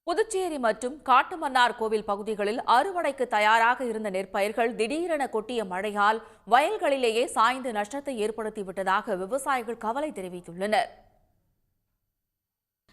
புதுச்சேரி மற்றும் காட்டுமன்னார் கோவில் பகுதிகளில் அறுவடைக்கு தயாராக இருந்த நெற்பயிர்கள் திடீரென கொட்டிய மழையால் வயல்களிலேயே சாய்ந்து நஷ்டத்தை ஏற்படுத்திவிட்டதாக விவசாயிகள் கவலை தெரிவித்துள்ளனர்.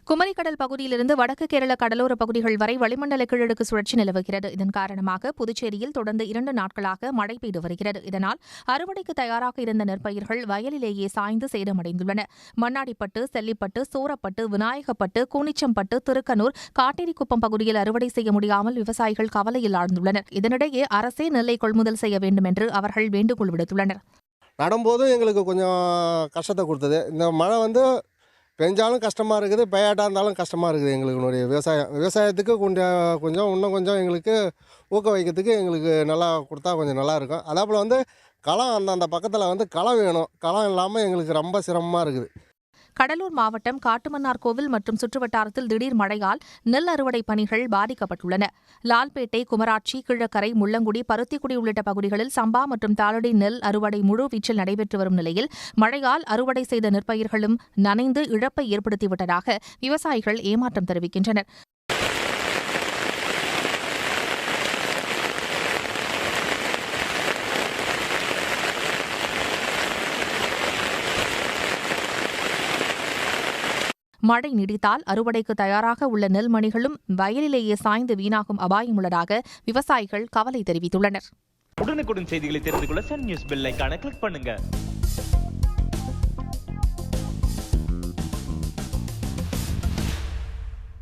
குமரிக்கடல் பகுதியிலிருந்து வடக்கு கேரள கடலோர பகுதிகள் வரை வளிமண்டல கீழடுக்கு சுழற்சி நிலவுகிறது. இதன் காரணமாக புதுச்சேரியில் தொடர்ந்து 2 நாட்களாக மழை பெய்து வருகிறது. இதனால் அறுவடைக்கு தயாராக இருந்த நெற்பயிர்கள் வயலிலேயே சாய்ந்து சேதமடைந்துள்ளன. மண்ணாடிப்பட்டு, செல்லிப்பட்டு, சூரப்பட்டு, விநாயகப்பட்டு, கூனிச்சம்பட்டு, திருக்கனூர், காட்டேரிக்குப்பம் பகுதியில் அறுவடை செய்ய முடியாமல் விவசாயிகள் கவலையில் ஆழ்ந்துள்ளனர். இதனிடையே அரசே நெல்லை கொள்முதல் செய்ய வேண்டும் என்று அவர்கள் வேண்டுகோள் விடுத்துள்ளனர். நடும்போதும் எங்களுக்கு கொஞ்சம் கஷ்டத்தை கொடுத்தது. இந்த மழை பெஞ்சாலும் கஷ்டமாக இருக்குது, பெய்யாட்டா இருந்தாலும் கஷ்டமாக இருக்குது. எங்களுடைய விவசாயத்துக்கு இன்னும் கொஞ்சம் எங்களுக்கு ஊக்குவிக்கிறதுக்கு எங்களுக்கு நல்லா கொடுத்தா கொஞ்சம் நல்லாயிருக்கும். அதே போல் களம் அந்த பக்கத்தில் களம் வேணும். களம் இல்லாமல் எங்களுக்கு ரொம்ப சிரமமாக இருக்குது. கடலூர் மாவட்டம் காட்டுமன்னார்கோவில் மற்றும் சுற்றுவட்டாரத்தில் திடீர் மழையால் நெல் அறுவடை பணிகள் பாதிக்கப்பட்டுள்ளன. லால்பேட்டை, குமராட்சி, கிழக்கரை, முள்ளங்குடி, பருத்திக்குடி உள்ளிட்ட பகுதிகளில் சம்பா மற்றும் தாளடி நெல் அறுவடை முழுவீச்சில் நடைபெற்று வரும் நிலையில் மழையால் அறுவடை செய்த நெற்பயிர்களும் நனைந்து இழப்பை ஏற்படுத்திவிட்டதாக விவசாயிகள் ஏமாற்றம் தெரிவிக்கின்றனர். மழை நீடித்தால் அறுவடைக்கு தயாராக உள்ள நெல்மணிகளும் வயலிலேயே சாய்ந்து வீணாகும் அபாயம் உள்ளதாக விவசாயிகள் கவலை தெரிவித்துள்ளனர். உடனுக்குடன் செய்திகளை தெரிந்து கொள்ள சன் நியூஸ் பெல் ஐகானை கிளிக் பண்ணுங்க.